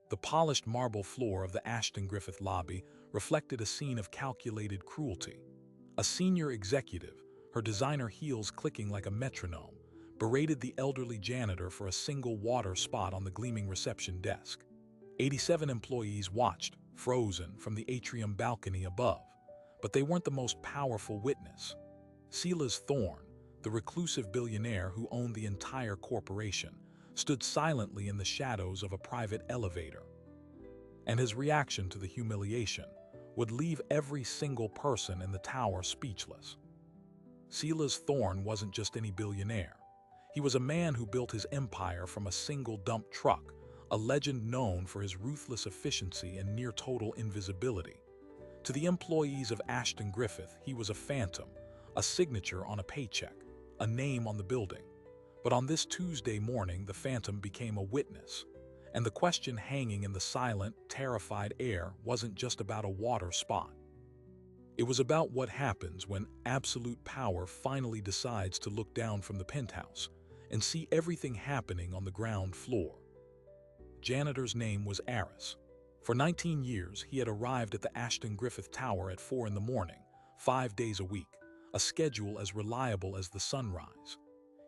The polished marble floor of the Ashton Griffith lobby reflected a scene of calculated cruelty. A senior executive, her designer heels clicking like a metronome, berated the elderly janitor for a single water spot on the gleaming reception desk. 87 employees watched, frozen, from the atrium balcony above, but they weren't the most powerful witness. Silas Thorne, the reclusive billionaire who owned the entire corporation, stood silently in the shadows of a private elevator. And his reaction to the humiliation would leave every single person in the tower speechless. Silas Thorne wasn't just any billionaire. He was a man who built his empire from a single dump truck, a legend known for his ruthless efficiency and near-total invisibility. To the employees of Ashton Griffith, he was a phantom, a signature on a paycheck, a name on the building. But on this Tuesday morning, the phantom became a witness. And the question hanging in the silent, terrified air wasn't just about a water spot. It was about what happens when absolute power finally decides to look down from the penthouse and see everything happening on the ground floor. Janitor's name was Aris. For 19 years, he had arrived at the Ashton Griffith Tower at 4 in the morning, 5 days a week, a schedule as reliable as the sunrise.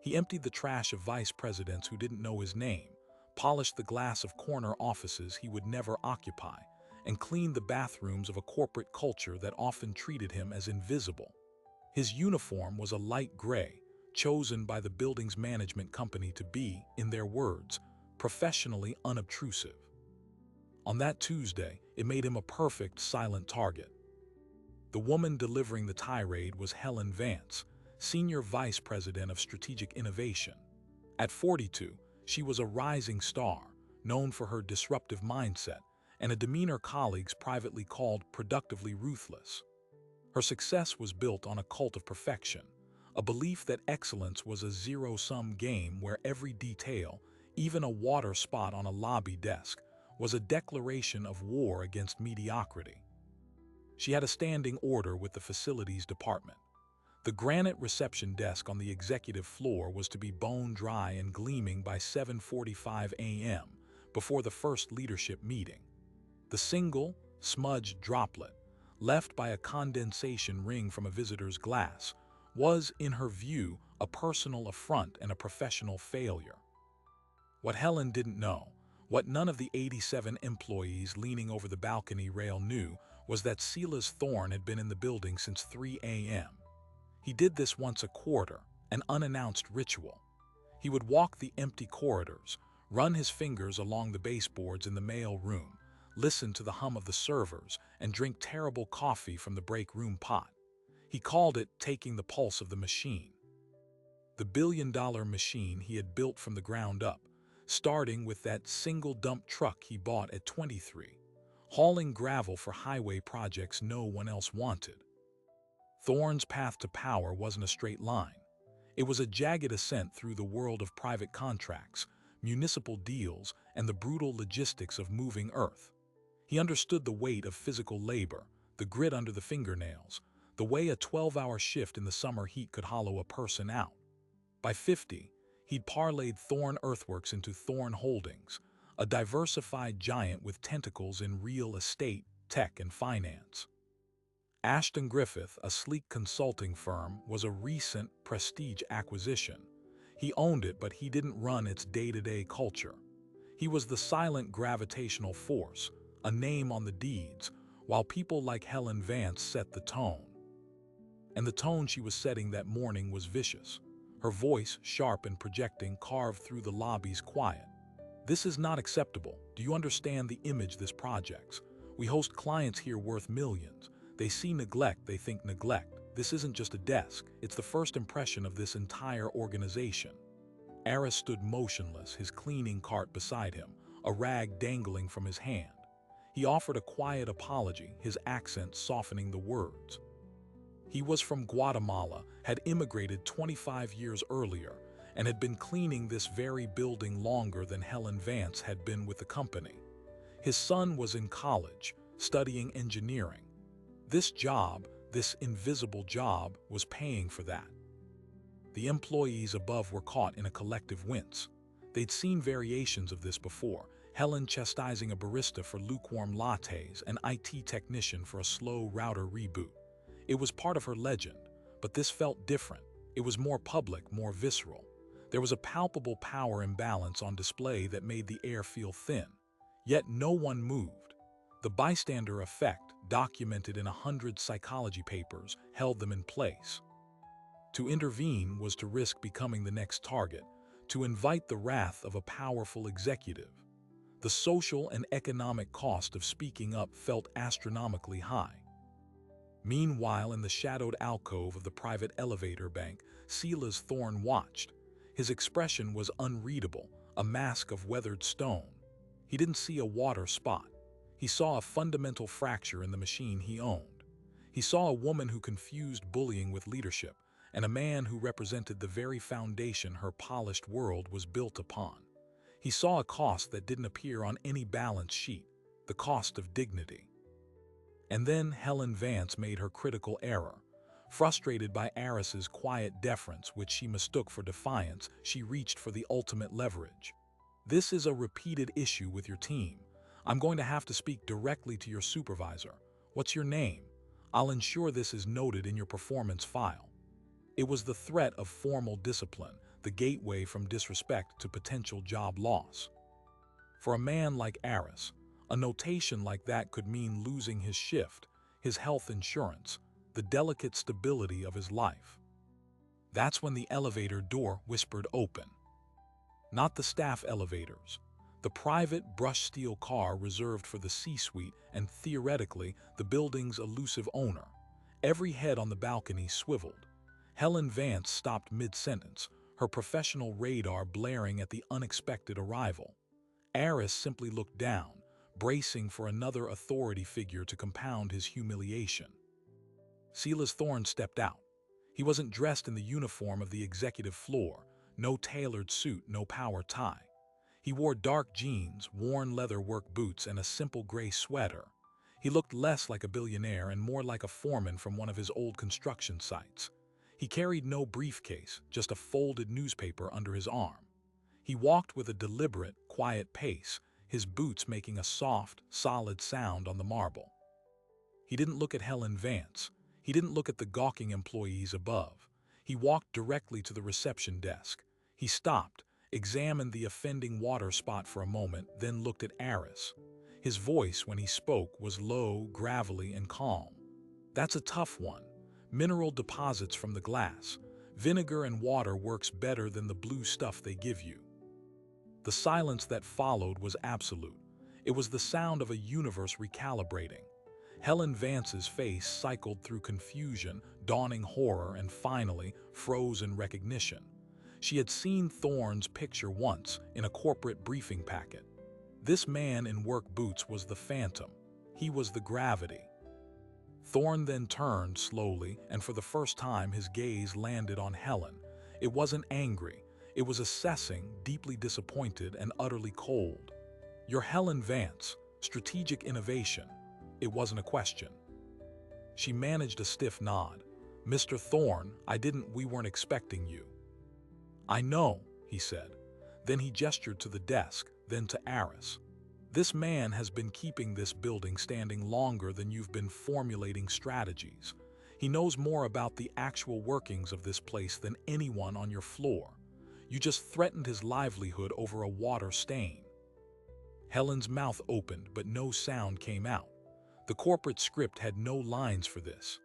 He emptied the trash of vice presidents who didn't know his name, polished the glass of corner offices he would never occupy, and cleaned the bathrooms of a corporate culture that often treated him as invisible. His uniform was a light gray, chosen by the building's management company to be, in their words, professionally unobtrusive. On that Tuesday, it made him a perfect silent target. The woman delivering the tirade was Helen Vance, Senior Vice President of Strategic Innovation. At 42, she was a rising star, known for her disruptive mindset and a demeanor colleagues privately called productively ruthless. Her success was built on a cult of perfection, a belief that excellence was a zero-sum game where every detail, even a water spot on a lobby desk, was a declaration of war against mediocrity. She had a standing order with the facilities department. The granite reception desk on the executive floor was to be bone dry and gleaming by 7:45 a.m. before the first leadership meeting. The single, smudged droplet, left by a condensation ring from a visitor's glass, was, in her view, a personal affront and a professional failure. What Helen didn't know, what none of the 87 employees leaning over the balcony rail knew, was that Silas Thorne had been in the building since 3 a.m. He did this once a quarter, an unannounced ritual. He would walk the empty corridors, run his fingers along the baseboards in the mail room, listen to the hum of the servers, and drink terrible coffee from the break room pot. He called it taking the pulse of the machine. The billion-dollar machine he had built from the ground up, starting with that single dump truck he bought at 23, hauling gravel for highway projects no one else wanted. Thorne's path to power wasn't a straight line. It was a jagged ascent through the world of private contracts, municipal deals, and the brutal logistics of moving earth. He understood the weight of physical labor, the grit under the fingernails, the way a 12-hour shift in the summer heat could hollow a person out. By 50, he'd parlayed Thorne Earthworks into Thorne Holdings, a diversified giant with tentacles in real estate, tech, and finance. Ashton Griffith, a sleek consulting firm, was a recent prestige acquisition. He owned it, but he didn't run its day-to-day culture. He was the silent gravitational force, a name on the deeds, while people like Helen Vance set the tone. And the tone she was setting that morning was vicious. Her voice, sharp and projecting, carved through the lobby's quiet. "This is not acceptable. Do you understand the image this projects? We host clients here worth millions. They see neglect, they think neglect. This isn't just a desk, it's the first impression of this entire organization." Aris stood motionless, his cleaning cart beside him, a rag dangling from his hand. He offered a quiet apology, his accent softening the words. He was from Guatemala, had immigrated 25 years earlier, and had been cleaning this very building longer than Helen Vance had been with the company. His son was in college, studying engineering. This job, this invisible job, was paying for that. The employees above were caught in a collective wince. They'd seen variations of this before. Helen chastising a barista for lukewarm lattes, an IT technician for a slow router reboot. It was part of her legend, but this felt different. It was more public, more visceral. There was a palpable power imbalance on display that made the air feel thin. Yet no one moved. The bystander effect, documented in 100 psychology papers, held them in place. To intervene was to risk becoming the next target, to invite the wrath of a powerful executive. The social and economic cost of speaking up felt astronomically high. Meanwhile, in the shadowed alcove of the private elevator bank, Silas Thorne watched. His expression was unreadable, a mask of weathered stone. He didn't see a water spot. He saw a fundamental fracture in the machine he owned. He saw a woman who confused bullying with leadership, and a man who represented the very foundation her polished world was built upon. He saw a cost that didn't appear on any balance sheet, the cost of dignity. And then Helen Vance made her critical error. Frustrated by Aris's quiet deference, which she mistook for defiance, she reached for the ultimate leverage. This is a repeated issue with your team. I'm going to have to speak directly to your supervisor. What's your name? I'll ensure this is noted in your performance file. It was the threat of formal discipline, the gateway from disrespect to potential job loss. For a man like Aris, a notation like that could mean losing his shift, his health insurance, the delicate stability of his life. That's when the elevator door whispered open. Not the staff elevators, the private brushed steel car reserved for the C-suite and, theoretically, the building's elusive owner. Every head on the balcony swiveled. Helen Vance stopped mid-sentence, her professional radar blaring at the unexpected arrival. Aris simply looked down, bracing for another authority figure to compound his humiliation. Silas Thorne stepped out. He wasn't dressed in the uniform of the executive floor, no tailored suit, no power tie. He wore dark jeans, worn leather work boots, and a simple gray sweater. He looked less like a billionaire and more like a foreman from one of his old construction sites. He carried no briefcase, just a folded newspaper under his arm. He walked with a deliberate, quiet pace, his boots making a soft, solid sound on the marble. He didn't look at Helen Vance. He didn't look at the gawking employees above. He walked directly to the reception desk. He stopped, examined the offending water spot for a moment, then looked at Aris. His voice, when he spoke, was low, gravelly, and calm. That's a tough one. Mineral deposits from the glass. Vinegar and water works better than the blue stuff they give you. The silence that followed was absolute. It was the sound of a universe recalibrating. Helen Vance's face cycled through confusion, dawning horror, and finally, frozen recognition. She had seen Thorne's picture once in a corporate briefing packet. This man in work boots was the phantom. He was the gravity. Thorne then turned slowly, and for the first time his gaze landed on Helen. It wasn't angry. It was assessing, deeply disappointed, and utterly cold. "You're Helen Vance, strategic innovation." It wasn't a question. She managed a stiff nod. "Mr. Thorne, we weren't expecting you." "I know," he said. Then he gestured to the desk, then to Aris. "This man has been keeping this building standing longer than you've been formulating strategies. He knows more about the actual workings of this place than anyone on your floor. You just threatened his livelihood over a water stain." Helen's mouth opened, but no sound came out. The corporate script had no lines for this.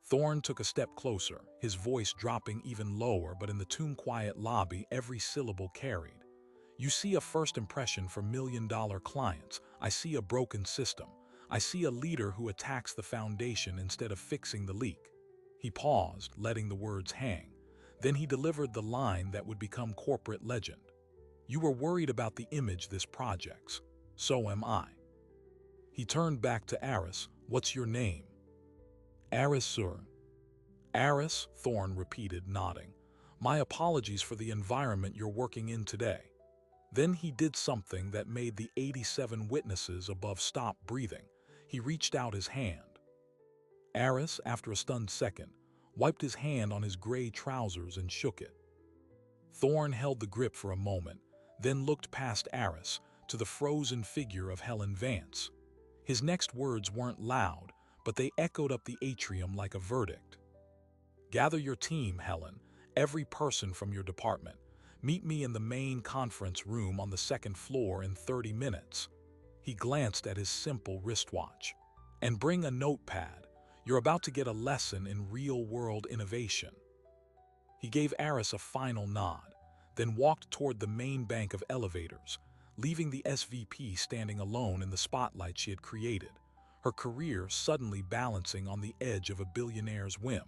Thorne took a step closer, his voice dropping even lower, but in the tomb-quiet lobby, every syllable carried. "You see a first impression for million-dollar clients. I see a broken system. I see a leader who attacks the foundation instead of fixing the leak." He paused, letting the words hang. Then he delivered the line that would become corporate legend. "You were worried about the image this projects. So am I." He turned back to Aris. "What's your name?" "Aris, sir." "Aris," Thorne repeated, nodding. "My apologies for the environment you're working in today." Then he did something that made the 87 witnesses above stop breathing. He reached out his hand. Aris, after a stunned second, wiped his hand on his gray trousers and shook it. Thorne held the grip for a moment, then looked past Aris to the frozen figure of Helen Vance. His next words weren't loud, but they echoed up the atrium like a verdict. "Gather your team, Helen, every person from your department. Meet me in the main conference room on the second floor in 30 minutes." He glanced at his simple wristwatch. "And bring a notepad. You're about to get a lesson in real-world innovation." He gave Aris a final nod, then walked toward the main bank of elevators, leaving the SVP standing alone in the spotlight she had created, her career suddenly balancing on the edge of a billionaire's whim.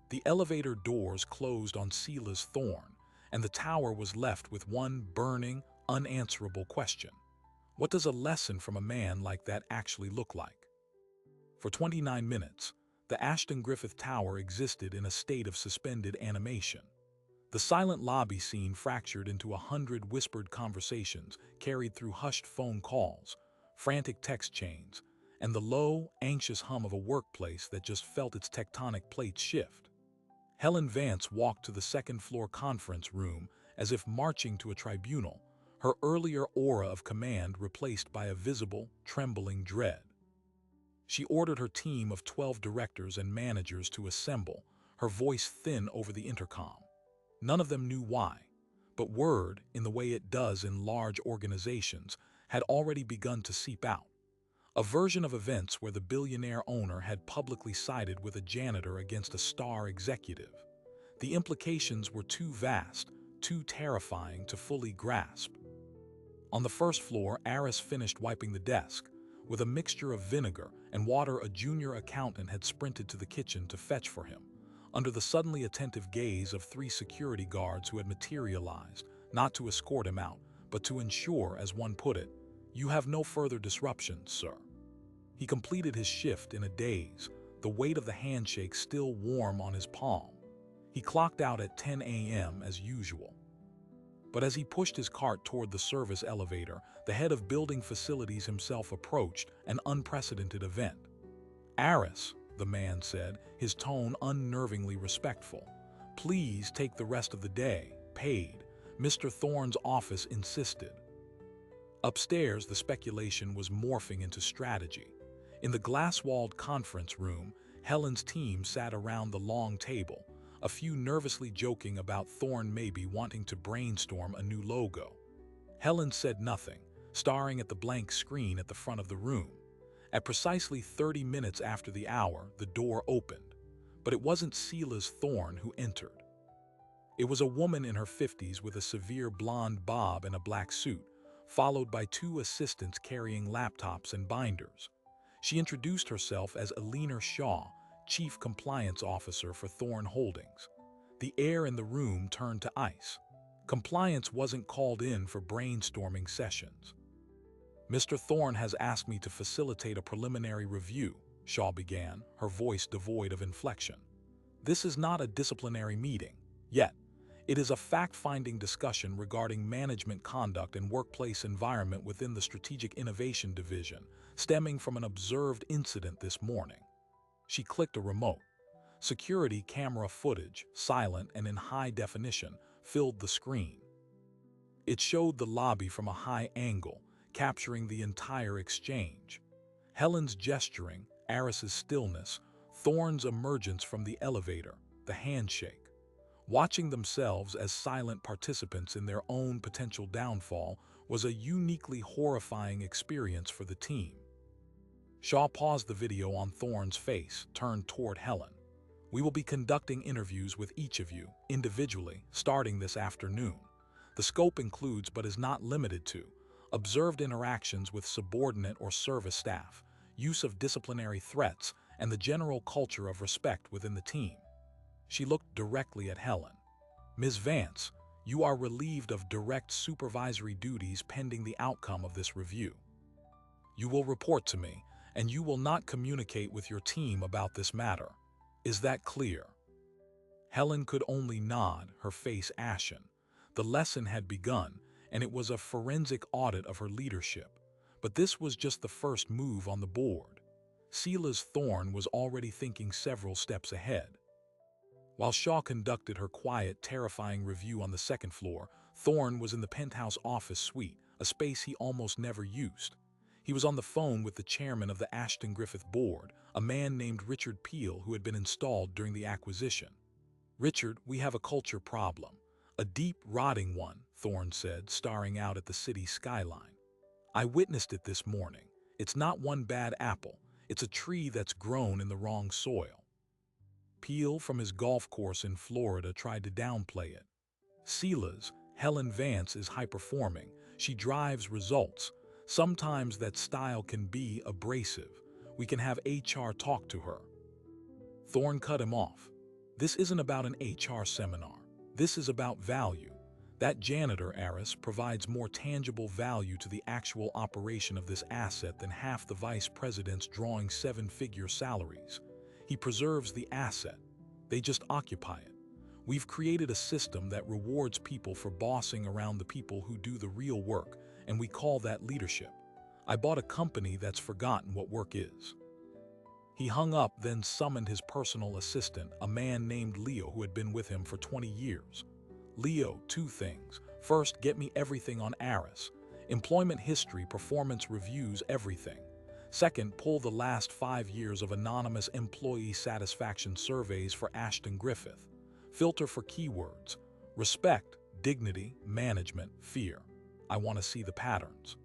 The elevator doors closed on Silas Thorne, and the tower was left with one burning, unanswerable question. What does a lesson from a man like that actually look like? For 29 minutes, the Ashton Griffith Tower existed in a state of suspended animation. The silent lobby scene fractured into 100 whispered conversations carried through hushed phone calls, frantic text chains, and the low, anxious hum of a workplace that just felt its tectonic plates shift. Helen Vance walked to the second-floor conference room as if marching to a tribunal, her earlier aura of command replaced by a visible, trembling dread. She ordered her team of 12 directors and managers to assemble, her voice thin over the intercom. None of them knew why, but word, in the way it does in large organizations, had already begun to seep out. A version of events where the billionaire owner had publicly sided with a janitor against a star executive. The implications were too vast, too terrifying to fully grasp. On the first floor, Aris finished wiping the desk. With a mixture of vinegar and water, a junior accountant had sprinted to the kitchen to fetch for him, under the suddenly attentive gaze of 3 security guards who had materialized, not to escort him out, but to ensure, as one put it, "You have no further disruptions, sir." He completed his shift in a daze, the weight of the handshake still warm on his palm. He clocked out at 10 a.m. as usual. But as he pushed his cart toward the service elevator, the head of building facilities himself approached, an unprecedented event. "Aris," the man said, his tone unnervingly respectful. "Please take the rest of the day, paid," Mr. Thorne's office insisted. Upstairs, the speculation was morphing into strategy. In the glass-walled conference room, Helen's team sat around the long table, a few nervously joking about Thorne maybe wanting to brainstorm a new logo. Helen said nothing, staring at the blank screen at the front of the room. At precisely 30 minutes after the hour, the door opened. But it wasn't Silas Thorne who entered. It was a woman in her 50s with a severe blonde bob and a black suit, followed by 2 assistants carrying laptops and binders. She introduced herself as Alina Shaw, Chief Compliance Officer for Thorne Holdings. The air in the room turned to ice. Compliance wasn't called in for brainstorming sessions. "Mr. Thorne has asked me to facilitate a preliminary review," Shaw began, her voice devoid of inflection. "This is not a disciplinary meeting, yet. It is a fact-finding discussion regarding management conduct and workplace environment within the Strategic Innovation Division, stemming from an observed incident this morning." She clicked a remote. Security camera footage, silent and in high definition, filled the screen. It showed the lobby from a high angle, capturing the entire exchange. Helen's gesturing, Aris's stillness, Thorne's emergence from the elevator, the handshake. Watching themselves as silent participants in their own potential downfall was a uniquely horrifying experience for the team. Shaw paused the video on Thorne's face, turned toward Helen. "We will be conducting interviews with each of you, individually, starting this afternoon. The scope includes, but is not limited to, observed interactions with subordinate or service staff, use of disciplinary threats, and the general culture of respect within the team." She looked directly at Helen. "Ms. Vance, you are relieved of direct supervisory duties pending the outcome of this review. You will report to me, and you will not communicate with your team about this matter. Is that clear?" Helen could only nod, her face ashen. The lesson had begun, and it was a forensic audit of her leadership. But this was just the first move on the board. Silas Thorne was already thinking several steps ahead. While Shaw conducted her quiet, terrifying review on the second floor, Thorne was in the penthouse office suite, a space he almost never used. He was on the phone with the chairman of the Ashton Griffith board, a man named Richard Peel who had been installed during the acquisition. "Richard, we have a culture problem. A deep, rotting one," Thorne said, staring out at the city skyline. "I witnessed it this morning. It's not one bad apple. It's a tree that's grown in the wrong soil." Peel, from his golf course in Florida, tried to downplay it. "Sela's, Helen Vance, is high-performing. She drives results. Sometimes that style can be abrasive. We can have HR talk to her." Thorne cut him off. "This isn't about an HR seminar. This is about value. That janitor heiress provides more tangible value to the actual operation of this asset than half the vice presidents drawing seven-figure salaries. He preserves the asset. They just occupy it. We've created a system that rewards people for bossing around the people who do the real work, and we call that leadership. I bought a company that's forgotten what work is." He hung up, then summoned his personal assistant, a man named Leo who had been with him for 20 years. "Leo, 2 things. First, get me everything on Aris. Employment history, performance reviews, everything. Second, pull the last 5 years of anonymous employee satisfaction surveys for Ashton Griffith. Filter for keywords: respect, dignity, management, fear. I want to see the patterns."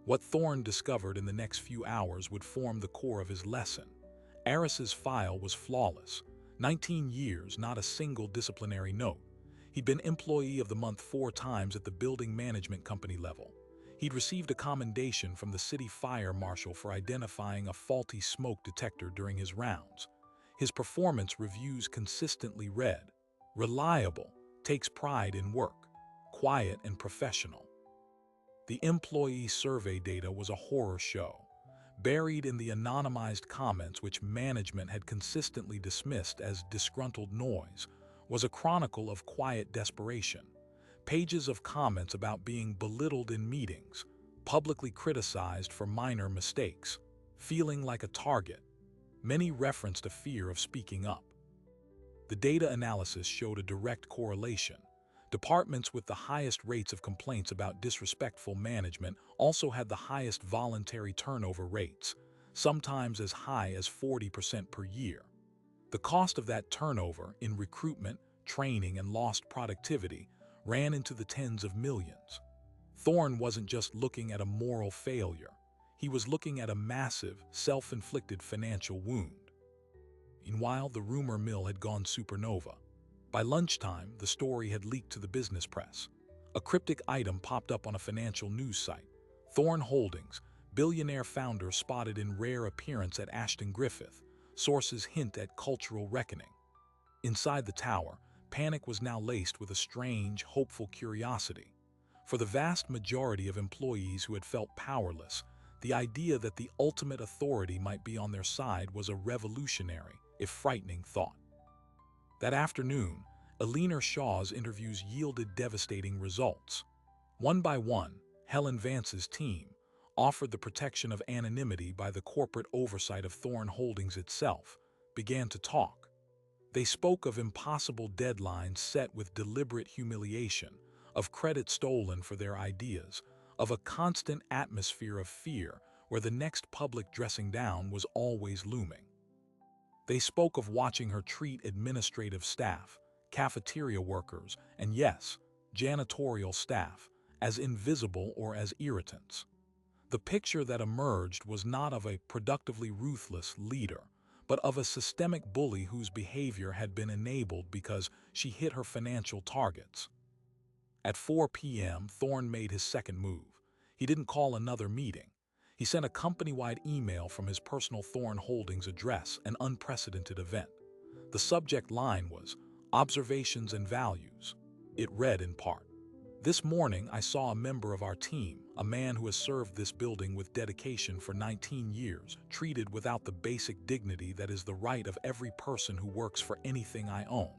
What Thorne discovered in the next few hours would form the core of his lesson. Aris's file was flawless. 19 years, not a single disciplinary note. He'd been Employee of the Month 4 times at the building management company level. He'd received a commendation from the city fire marshal for identifying a faulty smoke detector during his rounds. His performance reviews consistently read: reliable, takes pride in work, quiet and professional. The employee survey data was a horror show. Buried in the anonymized comments, which management had consistently dismissed as disgruntled noise, was a chronicle of quiet desperation. Pages of comments about being belittled in meetings, publicly criticized for minor mistakes, feeling like a target. Many referenced a fear of speaking up. The data analysis showed a direct correlation. Departments with the highest rates of complaints about disrespectful management also had the highest voluntary turnover rates, sometimes as high as 40% per year. The cost of that turnover in recruitment, training, and lost productivity ran into the tens of millions. Thorne wasn't just looking at a moral failure. He was looking at a massive, self-inflicted financial wound. Meanwhile, the rumor mill had gone supernova. By lunchtime, the story had leaked to the business press. A cryptic item popped up on a financial news site. "Thorne Holdings, billionaire founder spotted in rare appearance at Ashton Griffith. Sources hint at cultural reckoning." Inside the tower, panic was now laced with a strange, hopeful curiosity. For the vast majority of employees who had felt powerless, the idea that the ultimate authority might be on their side was a revolutionary, if frightening, thought. That afternoon, Eleanor Shaw's interviews yielded devastating results. One by one, Helen Vance's team offered the protection of anonymity by the corporate oversight of Thorne Holdings itself, began to talk. They spoke of impossible deadlines set with deliberate humiliation, of credit stolen for their ideas, of a constant atmosphere of fear where the next public dressing down was always looming. They spoke of watching her treat administrative staff, cafeteria workers, and yes, janitorial staff, as invisible or as irritants. The picture that emerged was not of a productively ruthless leader, but of a systemic bully whose behavior had been enabled because she hit her financial targets. At 4 p.m., Thorne made his second move. He didn't call another meeting. He sent a company-wide email from his personal Thorne Holdings address, an unprecedented event. The subject line was, "Observations and Values." It read in part, "This morning I saw a member of our team, a man who has served this building with dedication for 19 years, treated without the basic dignity that is the right of every person who works for anything I own.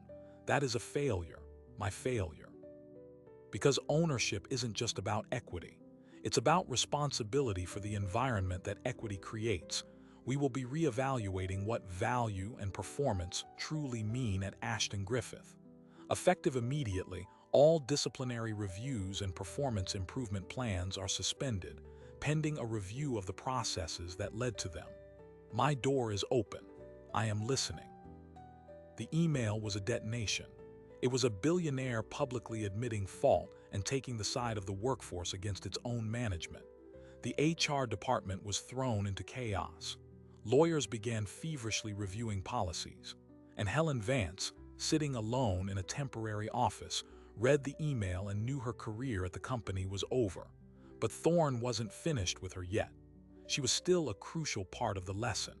That is a failure, my failure." Because ownership isn't just about equity. It's about responsibility for the environment that equity creates. We will be reevaluating what value and performance truly mean at Ashton Griffith. Effective immediately, All disciplinary reviews and performance improvement plans are suspended, pending a review of the processes that led to them. My door is open. I am listening. The email was a detonation. It was a billionaire publicly admitting fault and taking the side of the workforce against its own management. The HR department was thrown into chaos. Lawyers began feverishly reviewing policies. And Helen Vance, sitting alone in a temporary office, read the email and knew her career at the company was over. But Thorne wasn't finished with her yet. She was still a crucial part of the lesson.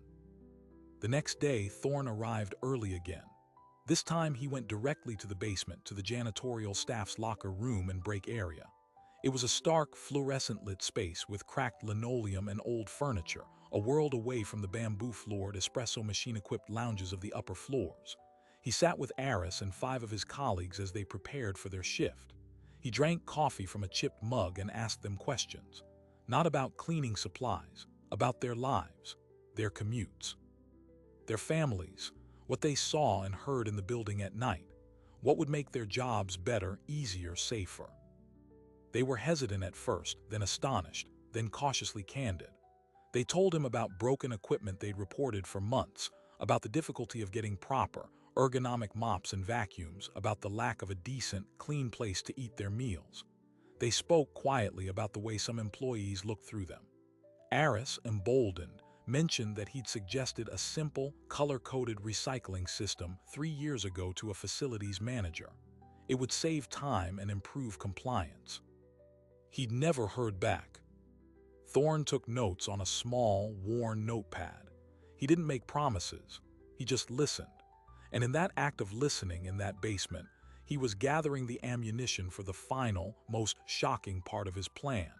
The next day, Thorne arrived early again. This time he went directly to the basement, to the janitorial staff's locker room and break area. It was a stark, fluorescent-lit space with cracked linoleum and old furniture, a world away from the bamboo-floored, espresso machine-equipped lounges of the upper floors. He sat with Aris and 5 of his colleagues as they prepared for their shift. He drank coffee from a chipped mug and asked them questions. Not about cleaning supplies, about their lives, their commutes, their families, what they saw and heard in the building at night, what would make their jobs better, easier, safer. They were hesitant at first, then astonished, then cautiously candid. They told him about broken equipment they'd reported for months, about the difficulty of getting proper, ergonomic mops and vacuums, about the lack of a decent, clean place to eat their meals. They spoke quietly about the way some employees looked through them. Aris, emboldened, mentioned that he'd suggested a simple, color-coded recycling system 3 years ago to a facilities manager. It would save time and improve compliance. He'd never heard back. Thorne took notes on a small, worn notepad. He didn't make promises. He just listened. And in that act of listening in that basement, he was gathering the ammunition for the final, most shocking part of his plan.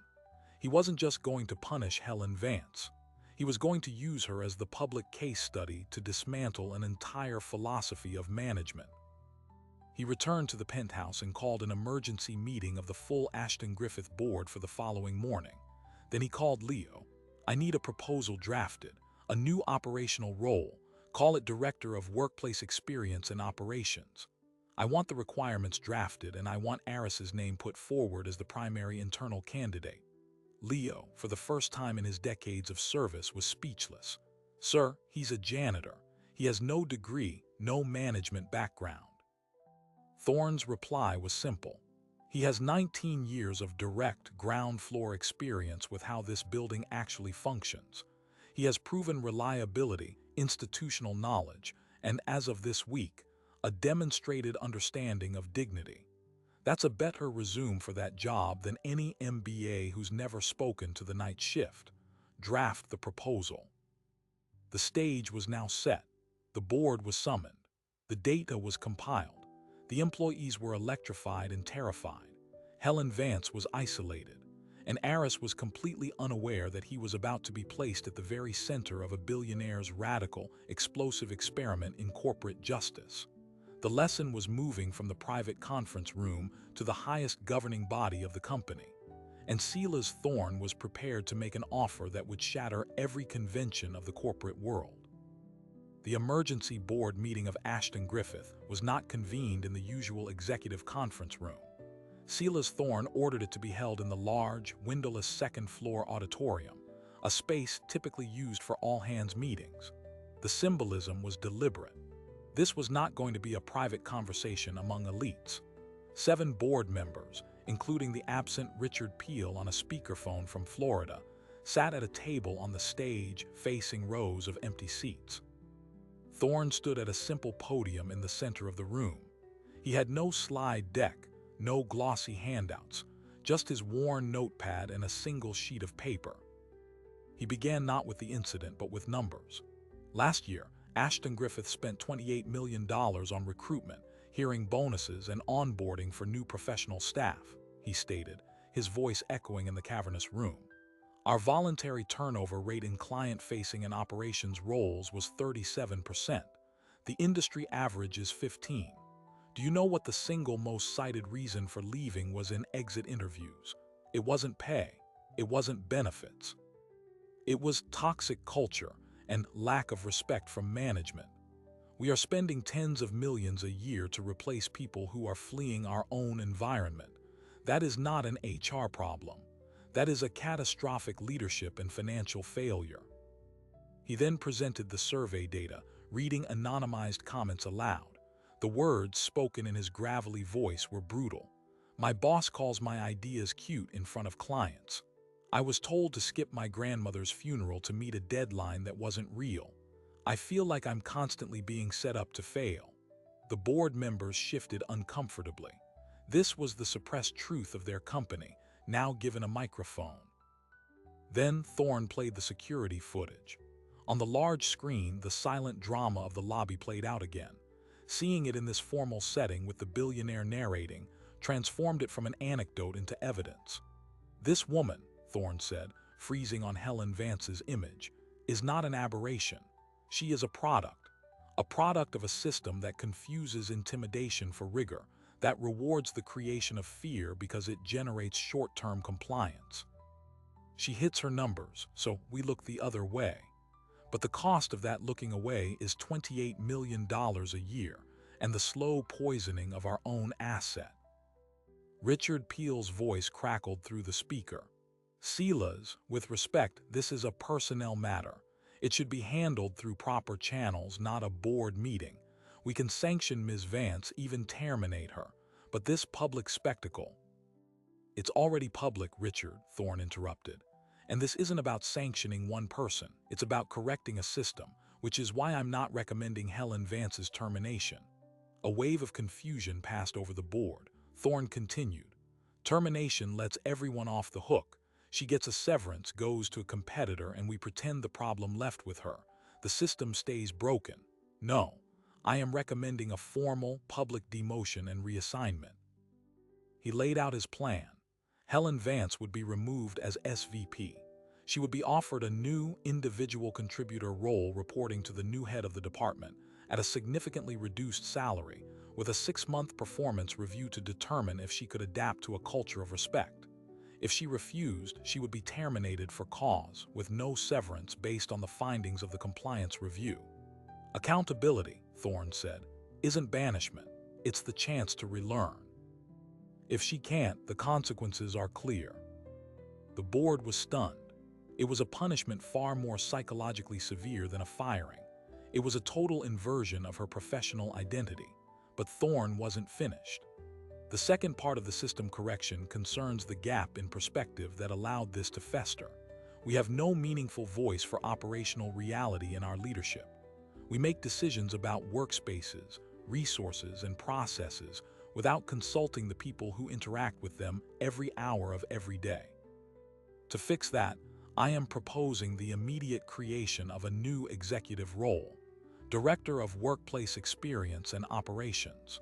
He wasn't just going to punish Helen Vance. He was going to use her as the public case study to dismantle an entire philosophy of management. He returned to the penthouse and called an emergency meeting of the full Ashton Griffith board for the following morning. Then he called Leo. I need a proposal drafted, a new operational role. Call it Director of Workplace Experience and Operations. I want the requirements drafted and I want Aris's name put forward as the primary internal candidate. Leo, for the first time in his decades of service, was speechless. Sir, he's a janitor. He has no degree, no management background. Thorne's reply was simple. He has 19 years of direct, ground floor experience with how this building actually functions. He has proven reliability, institutional knowledge, and as of this week, a demonstrated understanding of dignity. That's a better resume for that job than any MBA who's never spoken to the night shift. Draft the proposal. The stage was now set. The board was summoned. The data was compiled. The employees were electrified and terrified. Helen Vance was isolated, and Aris was completely unaware that he was about to be placed at the very center of a billionaire's radical, explosive experiment in corporate justice. The lesson was moving from the private conference room to the highest governing body of the company. And Silas Thorne was prepared to make an offer that would shatter every convention of the corporate world. The emergency board meeting of Ashton Griffith was not convened in the usual executive conference room. Silas Thorne ordered it to be held in the large, windowless second-floor auditorium, a space typically used for all-hands meetings. The symbolism was deliberate. This was not going to be a private conversation among elites. 7 board members, including the absent Richard Peel on a speakerphone from Florida, sat at a table on the stage facing rows of empty seats. Thorne stood at a simple podium in the center of the room. He had no slide deck, no glossy handouts, just his worn notepad and a single sheet of paper. He began not with the incident but with numbers. Last year, Ashton Griffith spent $28 million on recruitment, hearing bonuses, and onboarding for new professional staff, he stated, his voice echoing in the cavernous room. Our voluntary turnover rate in client-facing and operations roles was 37%. The industry average is 15%. Do you know what the single most cited reason for leaving was in exit interviews? It wasn't pay. It wasn't benefits. It was toxic culture and lack of respect from management. We are spending tens of millions a year to replace people who are fleeing our own environment. That is not an HR problem. That is a catastrophic leadership and financial failure. He then presented the survey data, reading anonymized comments aloud. The words spoken in his gravelly voice were brutal. My boss calls my ideas cute in front of clients. I was told to skip my grandmother's funeral to meet a deadline that wasn't real. I feel like I'm constantly being set up to fail. The board members shifted uncomfortably. This was the suppressed truth of their company, now given a microphone. Then Thorne played the security footage. On the large screen, the silent drama of the lobby played out again. Seeing it in this formal setting with the billionaire narrating transformed it from an anecdote into evidence. This woman, Thorne said, freezing on Helen Vance's image, is not an aberration. She is a product of a system that confuses intimidation for rigor, that rewards the creation of fear because it generates short-term compliance. She hits her numbers, so we look the other way. But the cost of that looking away is $28 million a year, and the slow poisoning of our own asset. Richard Peel's voice crackled through the speaker. Silas, with respect, this is a personnel matter. It should be handled through proper channels, not a board meeting. We can sanction Ms. Vance, even terminate her. But this public spectacle... It's already public, Richard, Thorne interrupted. And this isn't about sanctioning one person. It's about correcting a system, which is why I'm not recommending Helen Vance's termination. A wave of confusion passed over the board. Thorne continued. Termination lets everyone off the hook. She gets a severance, goes to a competitor, and we pretend the problem left with her. The system stays broken. No, I am recommending a formal, public demotion and reassignment. He laid out his plan. Helen Vance would be removed as SVP. She would be offered a new individual contributor role reporting to the new head of the department at a significantly reduced salary, with a 6-month performance review to determine if she could adapt to a culture of respect. If she refused, she would be terminated for cause, with no severance based on the findings of the compliance review. Accountability, Thorne said, isn't banishment. It's the chance to relearn. If she can't, the consequences are clear. The board was stunned. It was a punishment far more psychologically severe than a firing. It was a total inversion of her professional identity. But Thorne wasn't finished. The second part of the system correction concerns the gap in perspective that allowed this to fester. We have no meaningful voice for operational reality in our leadership. We make decisions about workspaces, resources, and processes without consulting the people who interact with them every hour of every day. To fix that, I am proposing the immediate creation of a new executive role, Director of Workplace Experience and Operations.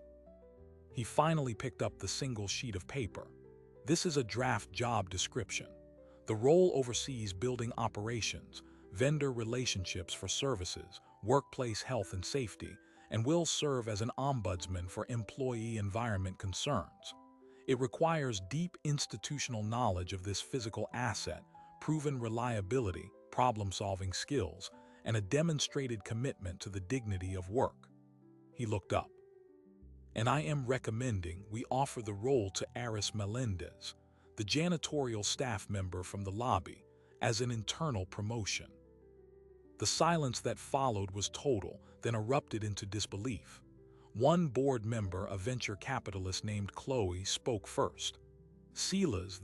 He finally picked up the single sheet of paper. This is a draft job description. The role oversees building operations, vendor relationships for services, workplace health and safety, and will serve as an ombudsman for employee environment concerns. It requires deep institutional knowledge of this physical asset, proven reliability, problem-solving skills, and a demonstrated commitment to the dignity of work. He looked up. And I am recommending we offer the role to Aris Melendez, the janitorial staff member from the lobby, as an internal promotion. The silence that followed was total, then erupted into disbelief. One board member, a venture capitalist named Chloe, spoke first. Silas,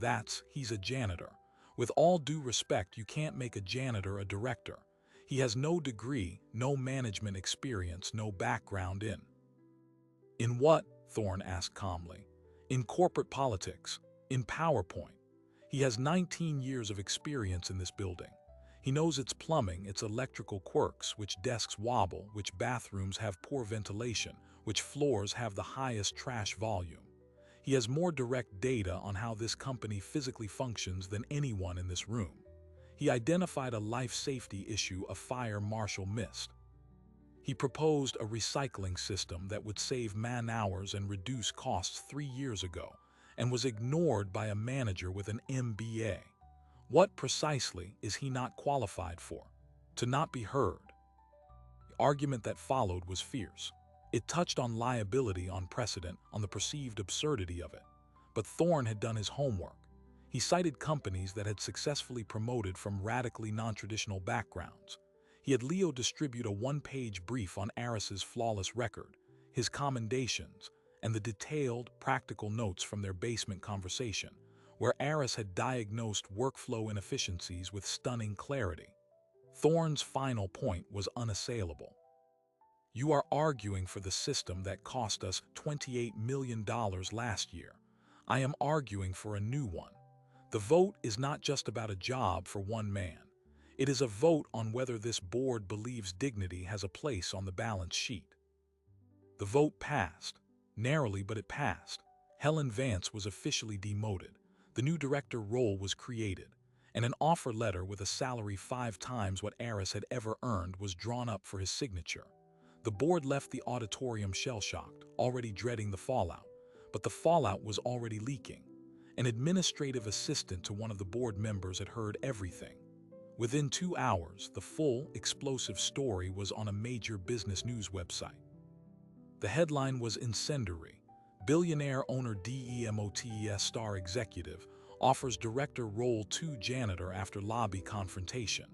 he's a janitor. With all due respect, you can't make a janitor a director. He has no degree, no management experience, no background in. In what? Thorne asked calmly. In corporate politics. In PowerPoint. He has 19 years of experience in this building. He knows its plumbing, its electrical quirks, which desks wobble, which bathrooms have poor ventilation, which floors have the highest trash volume. He has more direct data on how this company physically functions than anyone in this room. He identified a life safety issue a fire marshal missed. He proposed a recycling system that would save man-hours and reduce costs 3 years ago, and was ignored by a manager with an MBA. What precisely is he not qualified for? To not be heard. argument that followed was fierce. It touched on liability, on precedent, on the perceived absurdity of it. But Thorne had done his homework. He cited companies that had successfully promoted from radically non-traditional backgrounds. He had Leo distribute a one-page brief on Aris's flawless record, his commendations, and the detailed, practical notes from their basement conversation, where Aris had diagnosed workflow inefficiencies with stunning clarity. Thorne's final point was unassailable. "You are arguing for the system that cost us $28 million last year. I am arguing for a new one. The vote is not just about a job for one man. It is a vote on whether this board believes dignity has a place on the balance sheet." The vote passed. Narrowly, but it passed. Helen Vance was officially demoted. The new director role was created, and an offer letter with a salary 5 times what Aris had ever earned was drawn up for his signature. The board left the auditorium shell-shocked, already dreading the fallout. But the fallout was already leaking. An administrative assistant to one of the board members had heard everything. Within 2 hours, the full, explosive story was on a major business news website. The headline was incendiary. Billionaire owner DEMOTES star executive offers director role to janitor after lobby confrontation.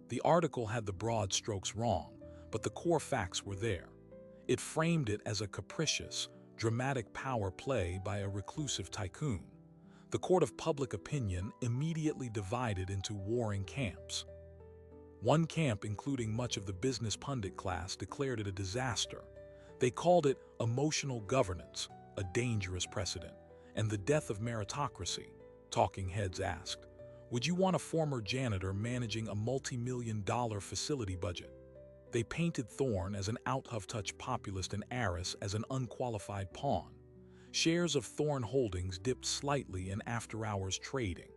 The article had the broad strokes wrong, but the core facts were there. It framed it as a capricious, dramatic power play by a reclusive tycoon. The court of public opinion immediately divided into warring camps. One camp, including much of the business pundit class, declared it a disaster. They called it emotional governance, a dangerous precedent, and the death of meritocracy. Talking heads asked, "Would you want a former janitor managing a multi-million-dollar facility budget?" They painted Thorne as an out-of-touch populist and Aris as an unqualified pawn. Shares of Thorne Holdings dipped slightly in after-hours trading.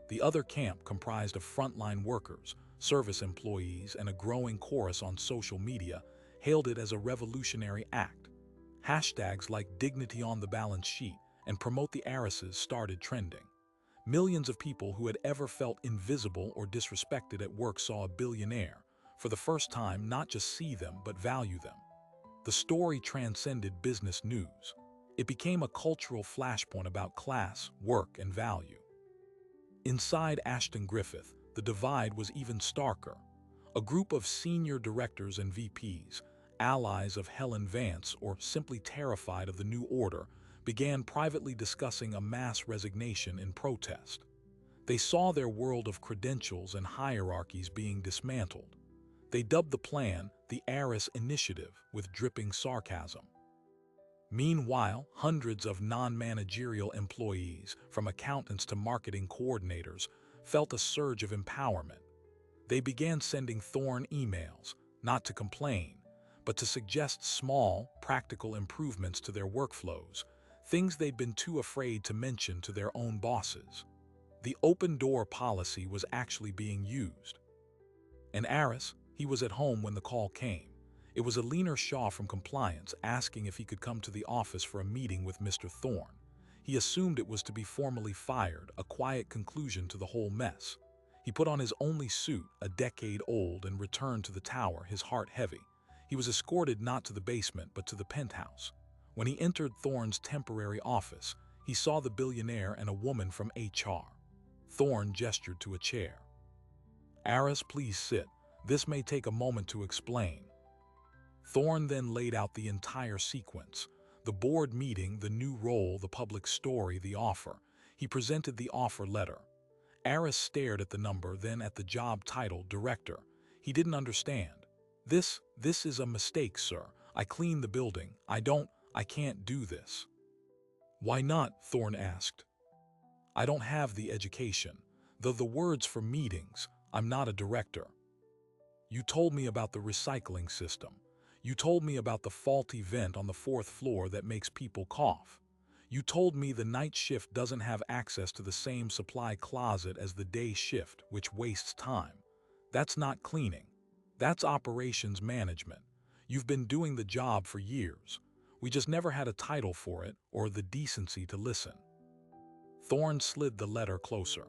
The other camp, comprised of frontline workers, service employees, and a growing chorus on social media, hailed it as a revolutionary act. Hashtags like "dignity on the balance sheet" and "promote the Arises" started trending. Millions of people who had ever felt invisible or disrespected at work saw a billionaire, for the first time, not just see them but value them. The story transcended business news. It became a cultural flashpoint about class, work, and value. Inside Ashton Griffith, the divide was even starker. A group of senior directors and VPs, allies of Helen Vance or simply terrified of the new order, began privately discussing a mass resignation in protest. They saw their world of credentials and hierarchies being dismantled. They dubbed the plan the Aris Initiative with dripping sarcasm. Meanwhile, hundreds of non-managerial employees, from accountants to marketing coordinators, felt a surge of empowerment. They began sending Thorne emails, not to complain, but to suggest small, practical improvements to their workflows, things they'd been too afraid to mention to their own bosses. The open-door policy was actually being used. And Aris, he was at home when the call came. It was a leaner Shaw from compliance asking if he could come to the office for a meeting with Mr. Thorne. He assumed it was to be formally fired, a quiet conclusion to the whole mess. He put on his only suit, a decade old, and returned to the tower, his heart heavy. He was escorted not to the basement, but to the penthouse. When he entered Thorne's temporary office, he saw the billionaire and a woman from HR. Thorne gestured to a chair. "Aris, please sit. This may take a moment to explain." Thorne then laid out the entire sequence. The board meeting, the new role, the public story, the offer. He presented the offer letter. Aris stared at the number, then at the job title, director. He didn't understand. This is a mistake, sir. I cleaned the building. I can't do this." "Why not?" Thorne asked. "I don't have the education. The words for meetings. I'm not a director." "You told me about the recycling system. You told me about the faulty vent on the 4th floor that makes people cough. You told me the night shift doesn't have access to the same supply closet as the day shift, which wastes time. That's not cleaning. That's operations management. You've been doing the job for years. We just never had a title for it or the decency to listen." Thorne slid the letter closer.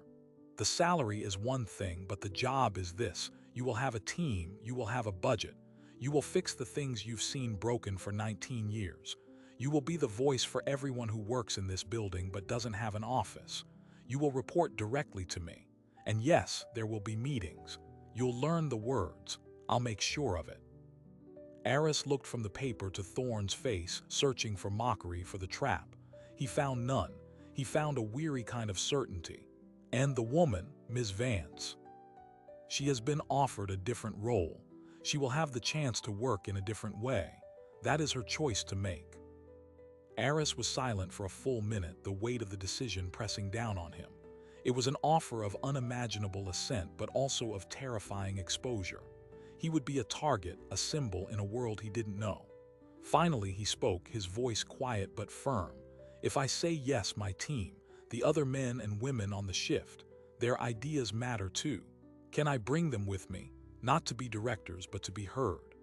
"The salary is one thing, but the job is this. You will have a team, you will have a budget. You will fix the things you've seen broken for 19 years. You will be the voice for everyone who works in this building but doesn't have an office. You will report directly to me. And yes, there will be meetings. You'll learn the words. I'll make sure of it." Aris looked from the paper to Thorne's face, searching for mockery for the trap. He found none. He found a weary kind of certainty. And the woman, Ms. Vance. She has been offered a different role. She will have the chance to work in a different way. That is her choice to make. Aris was silent for a full minute, the weight of the decision pressing down on him. It was an offer of unimaginable ascent, but also of terrifying exposure. He would be a target, a symbol in a world he didn't know. Finally, he spoke, his voice quiet but firm. "If I say yes, my team, the other men and women on the shift, their ideas matter too. Can I bring them with me, not to be directors, but to be heard?"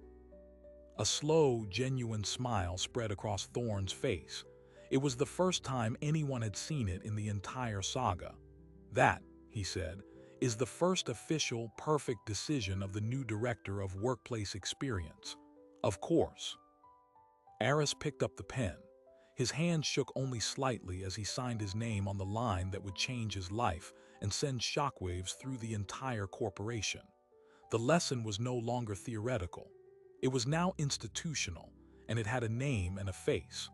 A slow, genuine smile spread across Thorne's face. It was the first time anyone had seen it in the entire saga. "That," he said, "is the first official, perfect decision of the new director of workplace experience. Of course." Aris picked up the pen. His hand shook only slightly as he signed his name on the line that would change his life and send shockwaves through the entire corporation. The lesson was no longer theoretical. It was now institutional, and it had a name and a face.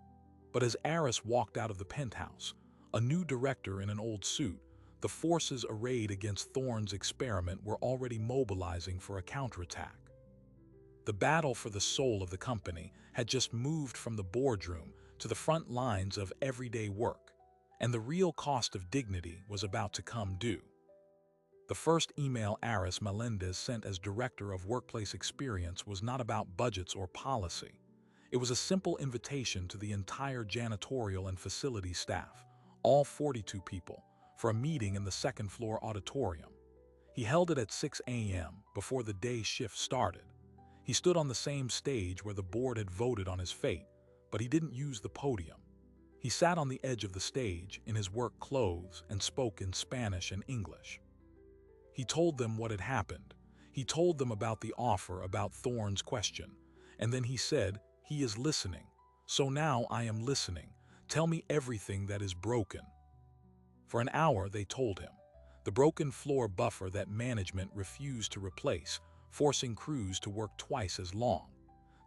But as Aris walked out of the penthouse, a new director in an old suit, the forces arrayed against Thorne's experiment were already mobilizing for a counterattack. The battle for the soul of the company had just moved from the boardroom to the front lines of everyday work, and the real cost of dignity was about to come due. The first email Aris Melendez sent as Director of Workplace Experience was not about budgets or policy. It was a simple invitation to the entire janitorial and facility staff, all 42 people, for a meeting in the second-floor auditorium. He held it at 6 a.m. before the day shift started. He stood on the same stage where the board had voted on his fate, but he didn't use the podium. He sat on the edge of the stage in his work clothes and spoke in Spanish and English. He told them what had happened. He told them about the offer, about Thorne's question. And then he said, "He is listening. So now I am listening. Tell me everything that is broken." For an hour, they told him. The broken floor buffer that management refused to replace, forcing crews to work twice as long.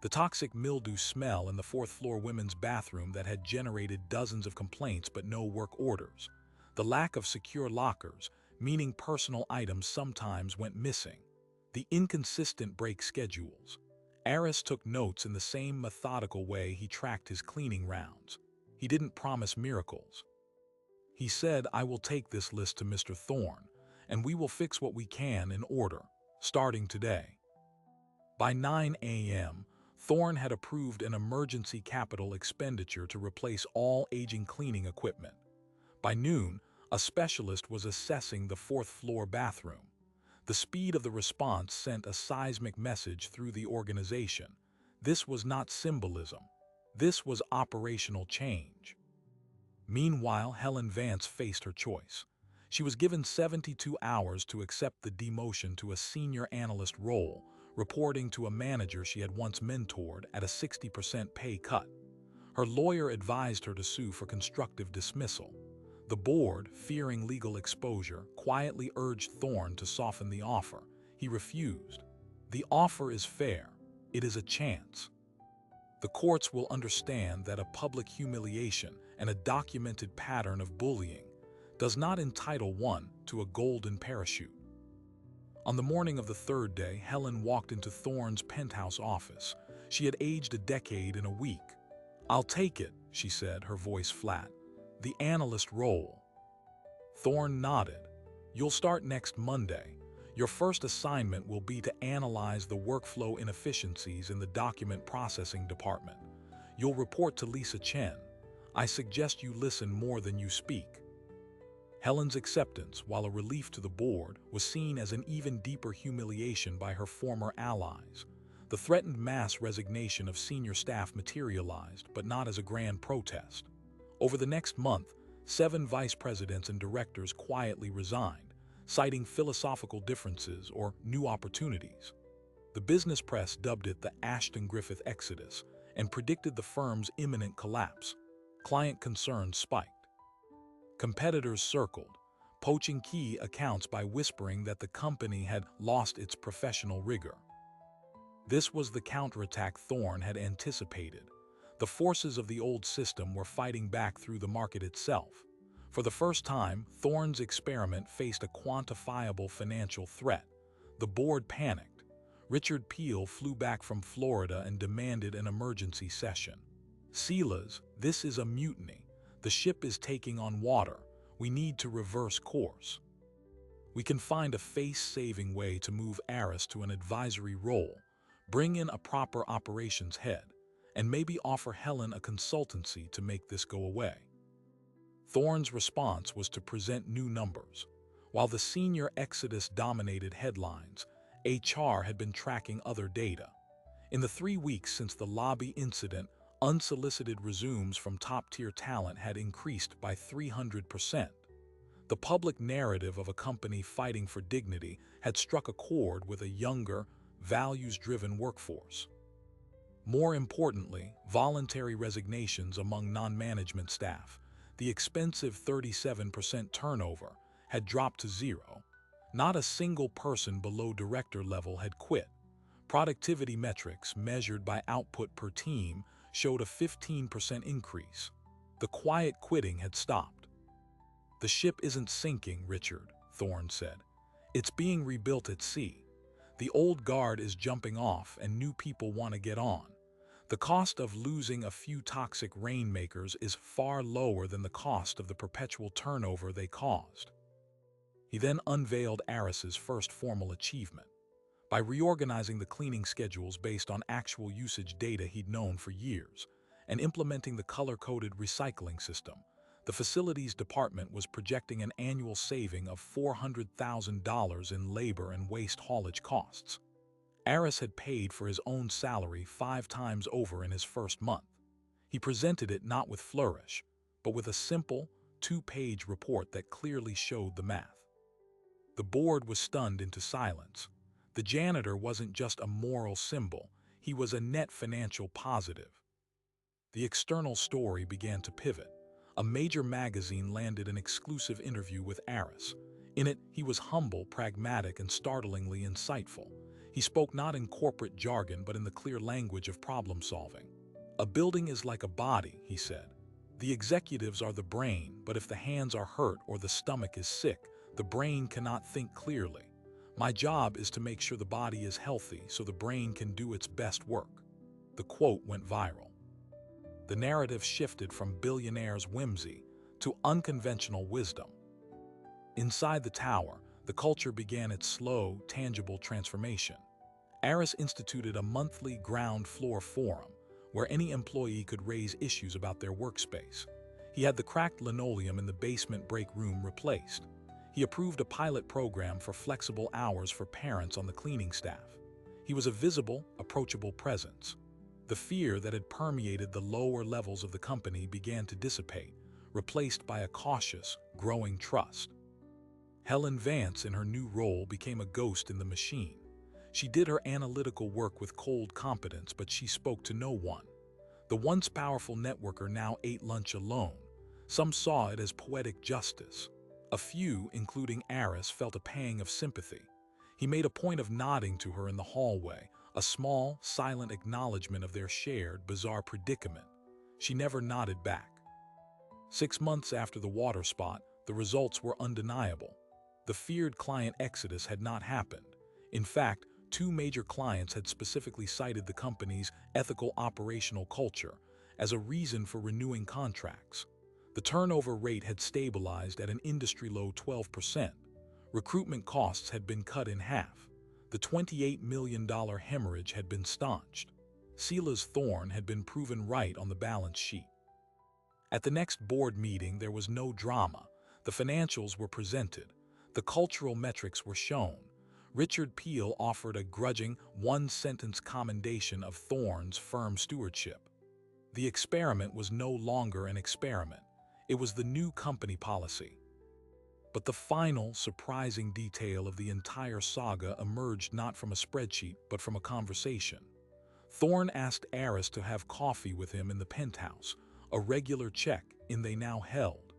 The toxic mildew smell in the fourth-floor women's bathroom that had generated dozens of complaints but no work orders. The lack of secure lockers, meaning personal items sometimes went missing. The inconsistent break schedules. Aris took notes in the same methodical way he tracked his cleaning rounds. He didn't promise miracles. He said, "I will take this list to Mr. Thorne, and we will fix what we can in order, starting today." By 9 a.m., Thorne had approved an emergency capital expenditure to replace all aging cleaning equipment. By noon, a specialist was assessing the fourth-floor bathroom. The speed of the response sent a seismic message through the organization. This was not symbolism. This was operational change. Meanwhile, Helen Vance faced her choice. She was given 72 hours to accept the demotion to a senior analyst role, reporting to a manager she had once mentored at a 60% pay cut. Her lawyer advised her to sue for constructive dismissal. The board, fearing legal exposure, quietly urged Thorne to soften the offer. He refused. "The offer is fair. It is a chance. The courts will understand that a public humiliation and a documented pattern of bullying does not entitle one to a golden parachute." On the morning of the third day, Helen walked into Thorne's penthouse office. She had aged a decade in a week. "I'll take it," she said, her voice flat. "The analyst role." Thorne nodded. "You'll start next Monday. Your first assignment will be to analyze the workflow inefficiencies in the document processing department. You'll report to Lisa Chen. I suggest you listen more than you speak." Helen's acceptance, while a relief to the board, was seen as an even deeper humiliation by her former allies. The threatened mass resignation of senior staff materialized, but not as a grand protest. Over the next month, 7 vice presidents and directors quietly resigned, citing philosophical differences or new opportunities. The business press dubbed it the Ashton-Griffith Exodus and predicted the firm's imminent collapse. Client concerns spiked. Competitors circled, poaching key accounts by whispering that the company had lost its professional rigor. This was the counterattack Thorne had anticipated. The forces of the old system were fighting back through the market itself. For the first time, Thorne's experiment faced a quantifiable financial threat. The board panicked. Richard Peel flew back from Florida and demanded an emergency session. "Silas, this is a mutiny. The ship is taking on water. We need to reverse course. We can find a face-saving way to move Aris to an advisory role, bring in a proper operations head, and maybe offer Helen a consultancy to make this go away." Thorne's response was to present new numbers. While the senior Exodus dominated headlines, HR had been tracking other data. In the 3 weeks since the lobby incident, unsolicited resumes from top-tier talent had increased by 300%. The public narrative of a company fighting for dignity had struck a chord with a younger, values-driven workforce. More importantly, voluntary resignations among non-management staff, the expensive 37% turnover, had dropped to zero. Not a single person below director level had quit. Productivity metrics measured by output per team showed a 15% increase. The quiet quitting had stopped. "The ship isn't sinking, Richard," Thorne said. "It's being rebuilt at sea. The old guard is jumping off and new people want to get on. The cost of losing a few toxic rainmakers is far lower than the cost of the perpetual turnover they caused." He then unveiled Aris's first formal achievement. By reorganizing the cleaning schedules based on actual usage data he'd known for years, and implementing the color-coded recycling system, the facilities department was projecting an annual saving of $400,000 in labor and waste haulage costs. Aris had paid for his own salary 5 times over in his first month. He presented it not with flourish, but with a simple, 2-page report that clearly showed the math. The board was stunned into silence. The janitor wasn't just a moral symbol, he was a net financial positive. The external story began to pivot. A major magazine landed an exclusive interview with Aris. In it, he was humble, pragmatic, and startlingly insightful. He spoke not in corporate jargon, but in the clear language of problem-solving. "A building is like a body," he said. "The executives are the brain, but if the hands are hurt or the stomach is sick, the brain cannot think clearly. My job is to make sure the body is healthy so the brain can do its best work." The quote went viral. The narrative shifted from Billionaire's whimsy to unconventional wisdom. Inside the tower, the culture began its slow, tangible transformation. Aris instituted a monthly ground floor forum where any employee could raise issues about their workspace. He had the cracked linoleum in the basement break room replaced. He approved a pilot program for flexible hours for parents on the cleaning staff. He was a visible, approachable presence. The fear that had permeated the lower levels of the company began to dissipate, replaced by a cautious, growing trust. Helen Vance, in her new role, became a ghost in the machine. She did her analytical work with cold competence, but she spoke to no one. The once powerful networker now ate lunch alone. Some saw it as poetic justice. A few, including Aris, felt a pang of sympathy. He made a point of nodding to her in the hallway, a small, silent acknowledgement of their shared, bizarre predicament. She never nodded back. 6 months after the water spot, the results were undeniable. The feared client exodus had not happened. In fact, 2 major clients had specifically cited the company's ethical operational culture as a reason for renewing contracts. The turnover rate had stabilized at an industry-low 12%. Recruitment costs had been cut in half. The $28 million hemorrhage had been staunched. Silas Thorne had been proven right on the balance sheet. At the next board meeting, there was no drama. The financials were presented. The cultural metrics were shown. Richard Peel offered a grudging, 1-sentence commendation of Thorne's firm stewardship. The experiment was no longer an experiment. It was the new company policy. But the final, surprising detail of the entire saga emerged not from a spreadsheet, but from a conversation. Thorne asked Eris to have coffee with him in the penthouse, a regular check-in they now held.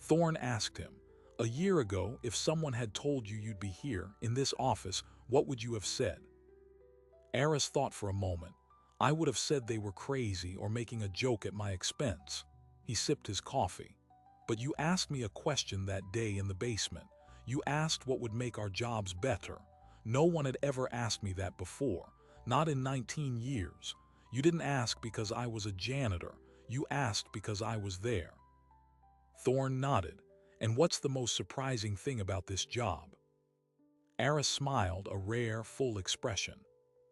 Thorne asked him, "A year ago, if someone had told you you'd be here, in this office, what would you have said?" Eris thought for a moment. "I would have said they were crazy or making a joke at my expense." He sipped his coffee. "But you asked me a question that day in the basement. You asked what would make our jobs better. No one had ever asked me that before, not in 19 years. You didn't ask because I was a janitor. You asked because I was there." Thorne nodded. "And what's the most surprising thing about this job?" Eris smiled, a rare, full expression.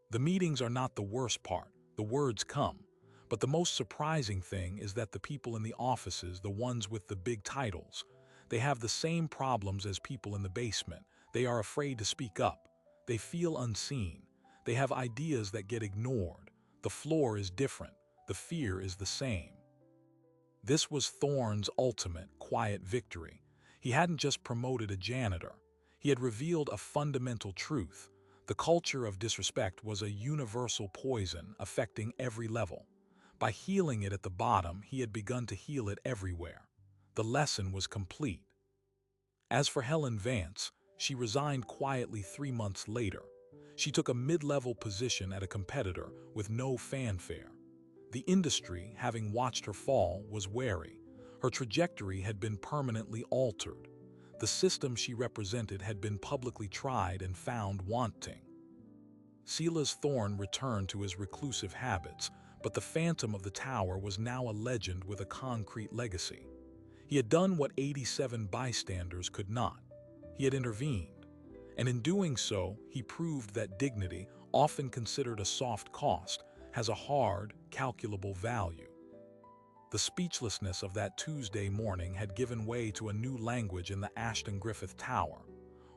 "The meetings are not the worst part. The words come. But the most surprising thing is that the people in the offices, the ones with the big titles, they have the same problems as people in the basement. They are afraid to speak up. They feel unseen. They have ideas that get ignored. The floor is different. The fear is the same." This was Thorne's ultimate, quiet victory. He hadn't just promoted a janitor. He had revealed a fundamental truth. The culture of disrespect was a universal poison affecting every level. By healing it at the bottom, he had begun to heal it everywhere. The lesson was complete. As for Helen Vance, she resigned quietly 3 months later. She took a mid-level position at a competitor with no fanfare. The industry, having watched her fall, was wary. Her trajectory had been permanently altered. The system she represented had been publicly tried and found wanting. Silas Thorne returned to his reclusive habits, but the phantom of the tower was now a legend with a concrete legacy. He had done what 87 bystanders could not. He had intervened. And in doing so, he proved that dignity, often considered a soft cost, has a hard, calculable value. The speechlessness of that Tuesday morning had given way to a new language in the Ashton Griffith Tower,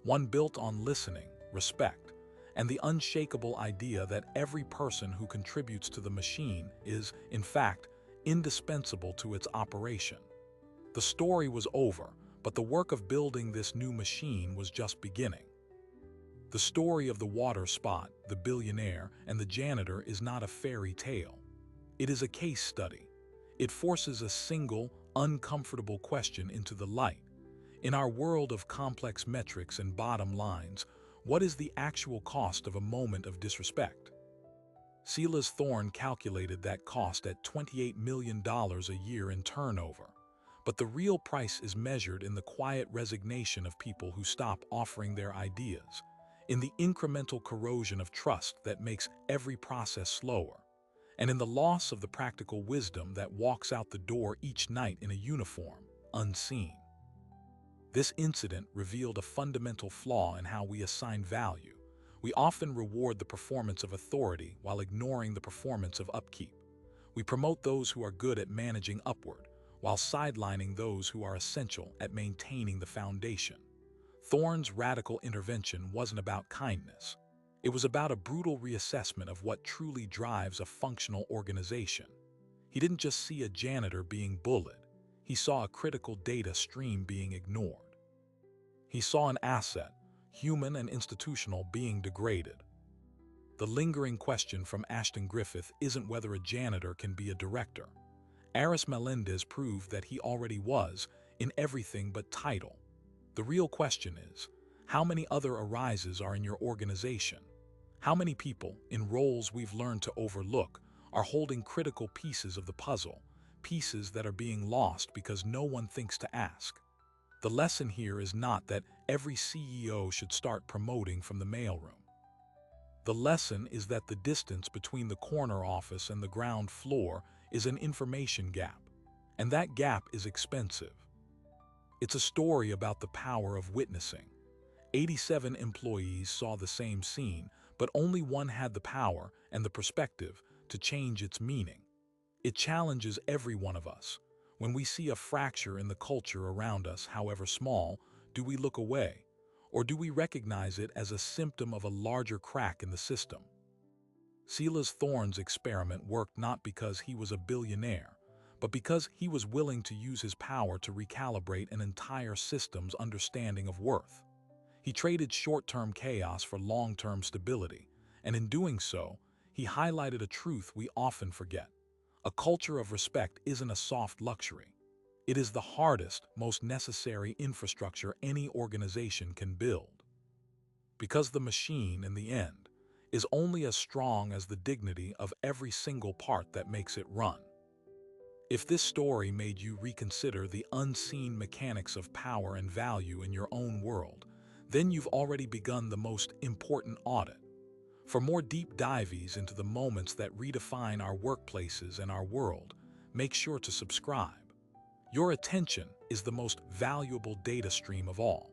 one built on listening, respect, and the unshakable idea that every person who contributes to the machine is, in fact, indispensable to its operation. The story was over, but the work of building this new machine was just beginning. The story of the water spot, the billionaire, and the janitor is not a fairy tale. It is a case study. It forces a single, uncomfortable question into the light. In our world of complex metrics and bottom lines, what is the actual cost of a moment of disrespect? Silas Thorne calculated that cost at $28 million a year in turnover. But the real price is measured in the quiet resignation of people who stop offering their ideas, in the incremental corrosion of trust that makes every process slower, and in the loss of the practical wisdom that walks out the door each night in a uniform, unseen. This incident revealed a fundamental flaw in how we assign value. We often reward the performance of authority while ignoring the performance of upkeep. We promote those who are good at managing upward, while sidelining those who are essential at maintaining the foundation. Thorne's radical intervention wasn't about kindness. It was about a brutal reassessment of what truly drives a functional organization. He didn't just see a janitor being bullied. He saw a critical data stream being ignored. He saw an asset, human and institutional, being degraded. The lingering question from Ashton Griffith isn't whether a janitor can be a director. Aris Melendez proved that he already was, in everything but title. The real question is, how many other arises are in your organization? How many people, in roles we've learned to overlook, are holding critical pieces of the puzzle, pieces that are being lost because no one thinks to ask? The lesson here is not that every CEO should start promoting from the mailroom. The lesson is that the distance between the corner office and the ground floor is an information gap, and that gap is expensive. It's a story about the power of witnessing. 87 employees saw the same scene, but only one had the power and the perspective to change its meaning. It challenges every one of us. When we see a fracture in the culture around us, however small, do we look away? Or do we recognize it as a symptom of a larger crack in the system? Silas Thorne's experiment worked not because he was a billionaire, but because he was willing to use his power to recalibrate an entire system's understanding of worth. He traded short-term chaos for long-term stability, and in doing so, he highlighted a truth we often forget. A culture of respect isn't a soft luxury. It is the hardest, most necessary infrastructure any organization can build. Because the machine, in the end, is only as strong as the dignity of every single part that makes it run. If this story made you reconsider the unseen mechanics of power and value in your own world, then you've already begun the most important audit. For more deep dives into the moments that redefine our workplaces and our world, make sure to subscribe. Your attention is the most valuable data stream of all.